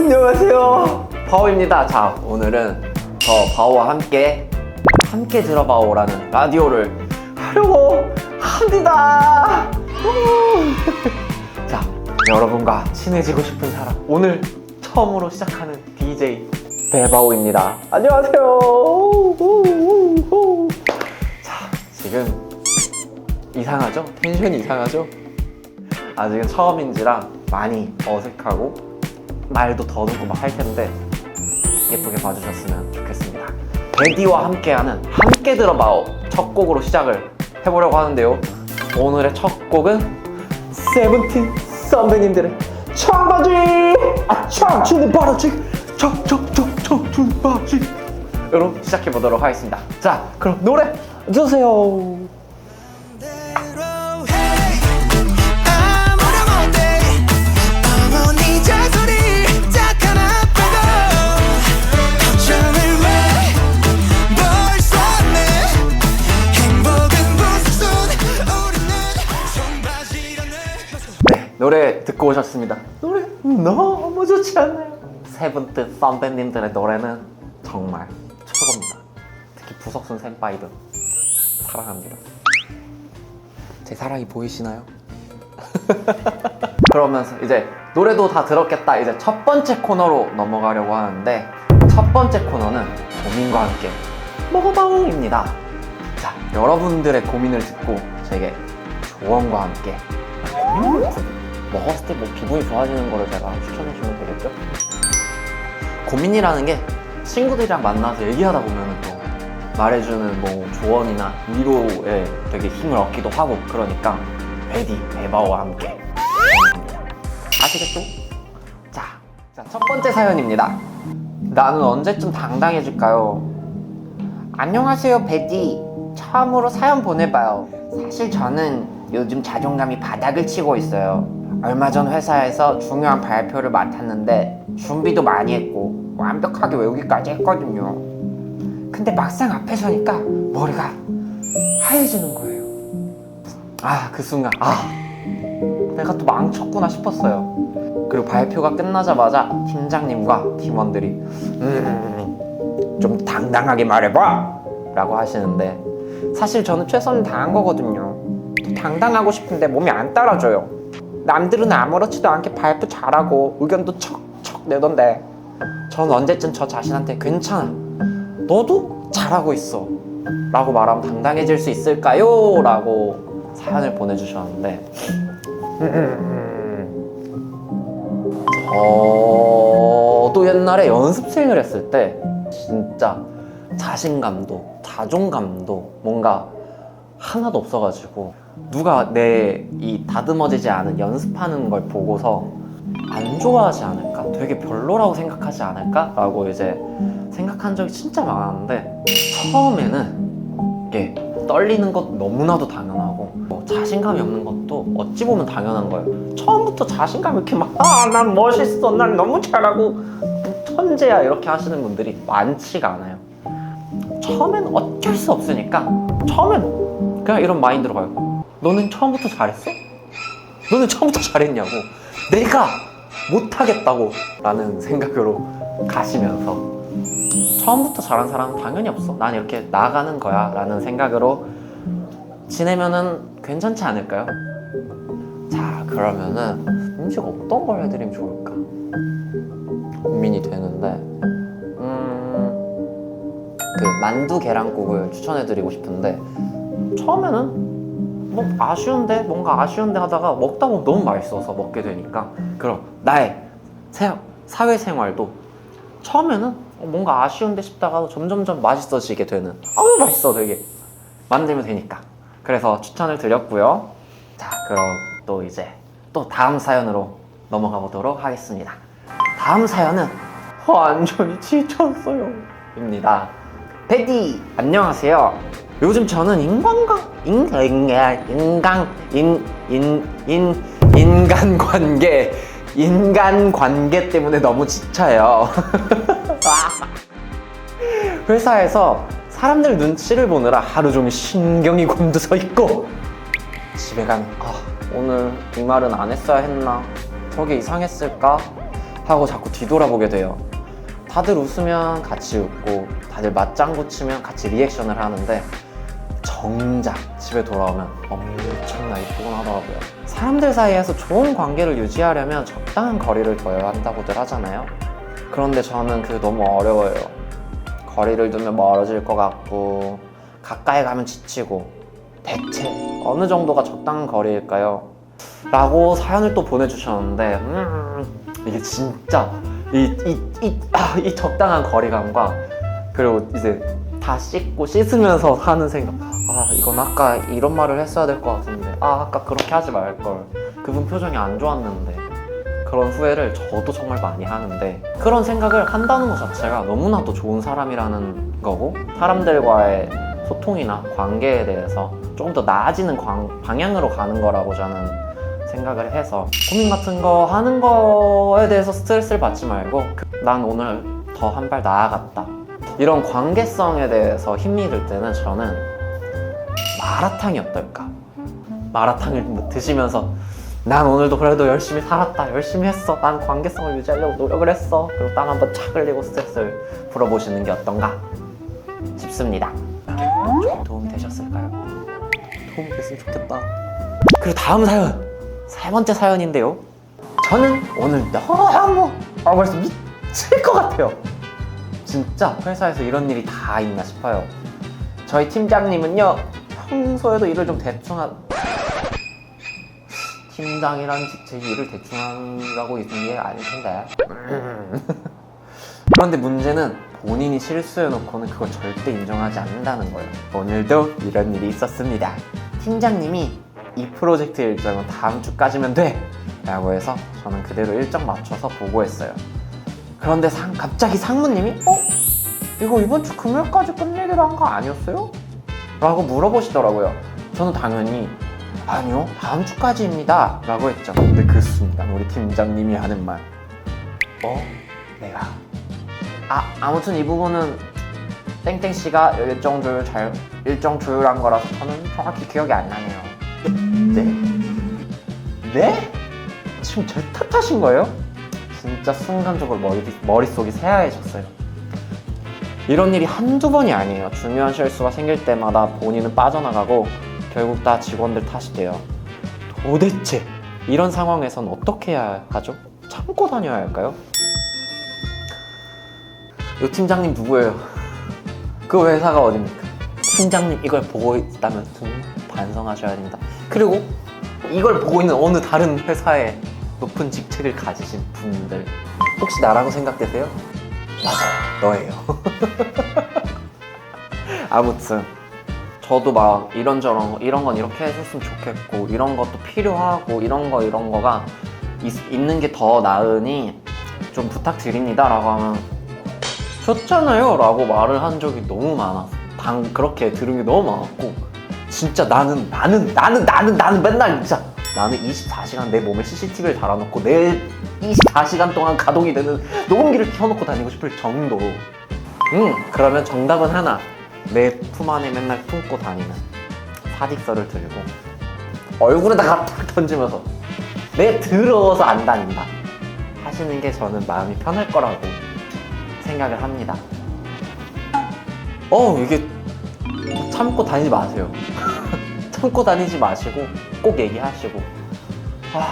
안녕하세요, 바오입니다. 자, 오늘은 저 바오와 함께 들어바오라는 라디오를 하려고 합니다. 자, 여러분과 친해지고 싶은 사람, 오늘 처음으로 시작하는 DJ 배바오입니다. 안녕하세요. 자, 지금 이상하죠? 텐션이 이상하죠? 아직은 처음인지라 많이 어색하고 말도 더듬고 막 할 텐데 예쁘게 봐주셨으면 좋겠습니다. 베디와 함께하는 함께 들어봐오 첫 곡으로 시작을 해보려고 하는데요. 오늘의 첫 곡은 세븐틴 선배님들의 청바지! 청춘의 바라지! 청춘의 바라지! 으로 시작해보도록 하겠습니다. 자, 그럼 노래 주세요. 노래 듣고 오셨습니다. 노래 너무 좋지 않나요? 세븐틴 선배님들의 노래는 정말 최고입니다. 특히 부석순 센파이들 사랑합니다. 제 사랑이 보이시나요? 그러면서 이제 노래도 다 들었겠다. 이제 첫 번째 코너로 넘어가려고 하는데, 첫 번째 코너는 고민과 함께 먹어봐오입니다. 자, 여러분들의 고민을 듣고 저에게 조언과 함께 먹었을 때 뭐 기분이 좋아지는 거를 제가 추천해주면 되겠죠? 고민이라는 게 친구들이랑 만나서 얘기하다 보면 또 말해주는 뭐 조언이나 위로에 되게 힘을 얻기도 하고, 그러니까 베디, 베바와 함께 아시겠죠? 자, 첫 번째 사연입니다. 나는 언제쯤 당당해질까요? 안녕하세요, 베디. 처음으로 사연 보내봐요. 사실 저는 요즘 자존감이 바닥을 치고 있어요. 얼마 전 회사에서 중요한 발표를 맡았는데 준비도 많이 했고 완벽하게 외우기까지 했거든요. 근데 막상 앞에 서니까 머리가 하얘지는 거예요. 그 순간 내가 또 망쳤구나 싶었어요. 그리고 발표가 끝나자마자 팀장님과 팀원들이 좀 당당하게 말해봐 라고 하시는데, 사실 저는 최선을 다한 거거든요. 당당하고 싶은데 몸이 안 따라줘요. 남들은 아무렇지도 않게 발표 잘하고 의견도 척척 내던데 전 언제쯤 저 자신한테 괜찮아, 너도 잘하고 있어 라고 말하면 당당해질 수 있을까요? 라고 사연을 보내주셨는데, 저도 옛날에 연습생을 했을 때 진짜 자신감도 자존감도 뭔가 하나도 없어가지고 누가 내 이 다듬어지지 않은 연습하는 걸 보고서 안 좋아하지 않을까? 되게 별로라고 생각하지 않을까? 라고 이제 생각한 적이 진짜 많았는데, 처음에는 이게 떨리는 것도 너무나도 당연하고 뭐 자신감이 없는 것도 어찌 보면 당연한 거예요. 처음부터 자신감 이렇게 막 난 멋있어, 난 너무 잘하고 천재야 이렇게 하시는 분들이 많지가 않아요. 처음엔 어쩔 수 없으니까 처음엔 그냥 이런 마인드로 가요. 너는 처음부터 잘했어? 너는 처음부터 잘했냐고, 내가 못하겠다고 라는 생각으로 가시면서 처음부터 잘한 사람은 당연히 없어, 난 이렇게 나아가는 거야 라는 생각으로 지내면은 괜찮지 않을까요? 자, 그러면은 음식 어떤 걸 해드리면 좋을까 고민이 되는데, 그 만두 계란국을 추천해드리고 싶은데, 처음에는 뭐 뭔가 아쉬운데 하다가 먹다 보면 너무 맛있어서 먹게 되니까, 그럼 나의 사회생활도 처음에는 뭔가 아쉬운데 싶다가도 점점점 맛있어지게 되는, 맛있어 되게 만들면 되니까, 그래서 추천을 드렸고요. 자, 그럼 또 이제 또 다음 사연으로 넘어가 보도록 하겠습니다. 다음 사연은 완전히 지쳤어요 입니다. 베디 안녕하세요. 요즘 저는 인간관계 때문에 너무 지쳐요. 회사에서 사람들 눈치를 보느라 하루 종일 신경이 곤두서 있고, 집에 가면 오늘 이 말은 안 했어야 했나? 저게 이상했을까? 하고 자꾸 뒤돌아보게 돼요. 다들 웃으면 같이 웃고 다들 맞장구 치면 같이 리액션을 하는데 정작 집에 돌아오면 엄청나게 피곤하더라고요. 사람들 사이에서 좋은 관계를 유지하려면 적당한 거리를 둬야 한다고들 하잖아요. 그런데 저는 그게 너무 어려워요. 거리를 두면 멀어질 것 같고 가까이 가면 지치고 대체 어느 정도가 적당한 거리일까요? 라고 사연을 또 보내주셨는데 이게 진짜 이 적당한 거리감과 그리고 이제 다 씻고 씻으면서 하는 생각, 이건 아까 이런 말을 했어야 될 것 같은데 아까 그렇게 하지 말걸, 그분 표정이 안 좋았는데, 그런 후회를 저도 정말 많이 하는데 그런 생각을 한다는 것 자체가 너무나도 좋은 사람이라는 거고 사람들과의 소통이나 관계에 대해서 조금 더 나아지는 방향으로 가는 거라고 저는 생각을 해서 고민 같은 거 하는 거에 대해서 스트레스를 받지 말고 난 오늘 더 한 발 나아갔다, 이런 관계성에 대해서 힘이 들 때는 저는 마라탕이 어떨까? 마라탕을 드시면서 난 오늘도 그래도 열심히 살았다, 열심히 했어, 난 관계성을 유지하려고 노력을 했어, 그리고 땀 한번 착 흘리고 스트레스를 풀어보시는 게 어떤가 싶습니다. 좀 도움이 되셨을까요? 도움이 됐으면 좋겠다. 그리고 다음 사연, 세 번째 사연인데요, 저는 오늘 너무 벌써 미칠 것 같아요. 진짜 회사에서 이런 일이 다 있나 싶어요. 저희 팀장님은요, 평소에도 일을 좀 대충 팀장이란 직책이 일을 대충 하라고 있는 게 아닐 텐데. 그런데 문제는 본인이 실수해놓고는 그걸 절대 인정하지 않는다는 거예요. 오늘도 이런 일이 있었습니다. 팀장님이 이 프로젝트 일정은 다음 주까지면 돼! 라고 해서 저는 그대로 일정 맞춰서 보고했어요. 그런데 갑자기 상무님이 이거 이번 주 금요일까지 끝내기로 한 거 아니었어요? 라고 물어보시더라고요. 저는 당연히 아니요, 다음 주까지입니다 라고 했죠. 근데 그 순간 우리 팀장님이 하는 말, 내가 아무튼 이 부분은 땡땡씨가 일정 조율한 거라서 저는 정확히 기억이 안 나네요. 네? 지금 제 탓하신 거예요? 진짜 순간적으로 머릿속이 새하얘졌어요. 이런 일이 한두 번이 아니에요. 중요한 실수가 생길 때마다 본인은 빠져나가고 결국 다 직원들 탓이 돼요. 도대체 이런 상황에선 어떻게 해야 하죠? 참고 다녀야 할까요? 이 팀장님 누구예요? 그 회사가 어딥니까? 팀장님 이걸 보고 있다면 반성하셔야 됩니다. 그리고 이걸 보고 있는 어느 다른 회사의 높은 직책을 가지신 분들, 혹시 나라고 생각되세요? 맞아요, 너예요. 아무튼 저도 막 이런저런 이런 건 이렇게 해줬으면 좋겠고 이런 것도 필요하고 이런 거가 있는 게 더 나으니 좀 부탁드립니다 라고 하면 좋잖아요 라고 말을 한 적이 너무 많았어. 그렇게 들은 게 너무 많았고, 진짜 나는 맨날 진짜 나는 24시간 내 몸에 CCTV를 달아놓고 내 24시간 동안 가동이 되는 녹음기를 켜놓고 다니고 싶을 정도로. 그러면 정답은 하나, 내 품 안에 맨날 품고 다니는 사직서를 들고 얼굴에다가 탁 던지면서 내 더러워서 안 다닌다 하시는 게 저는 마음이 편할 거라고 생각을 합니다. 이게 참고 다니지 마세요. 참고 다니지 마시고 꼭 얘기하시고,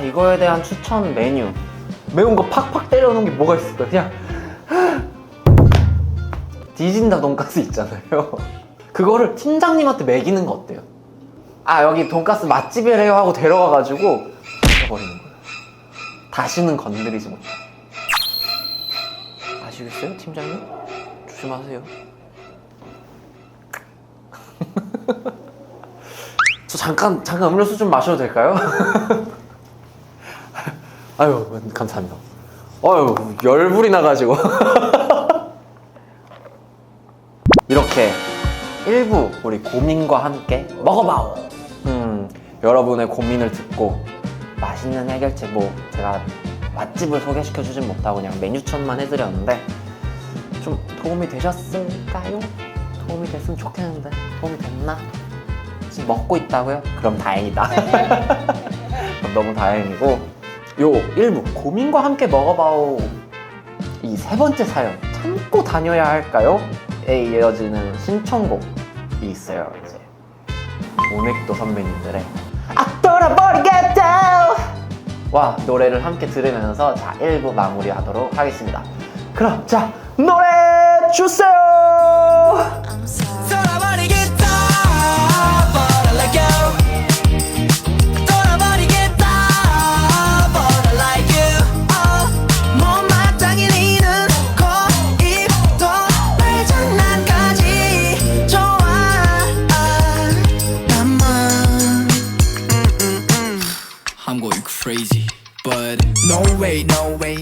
이거에 대한 추천 메뉴, 매운 거 팍팍 때려놓은 게 뭐가 있을까요? 그냥 디진다 돈가스 있잖아요. 그거를 팀장님한테 먹이는 거 어때요? 여기 돈가스 맛집이래요 하고 데려가가지고 먹여버리는 거예요. 다시는 건드리지 못해. 아시겠어요, 팀장님? 조심하세요. 저 잠깐 음료수 좀 마셔도 될까요? 아유, 감사합니다. 열불이 나가지고. 이렇게 일부 우리 고민과 함께 먹어봐오. 여러분의 고민을 듣고 맛있는 해결책, 제가 맛집을 소개시켜주진 못하고 그냥 메뉴천만 해드렸는데 좀 도움이 되셨을까요? 도움이 됐으면 좋겠는데 도움이 됐나? 지금 먹고 있다고요? 그럼 다행이다. 그럼 너무 다행이고, 요 1부 고민과 함께 먹어봐오 이 세 번째 사연 참고 다녀야 할까요? 에 이어지는 신청곡이 있어요. 이제 오넥도 선배님들의 아 돌아버리겠다 와 노래를 함께 들으면서 자 1부 마무리하도록 하겠습니다. 그럼 자 노래 주세요. I'm going crazy, but no way, no way,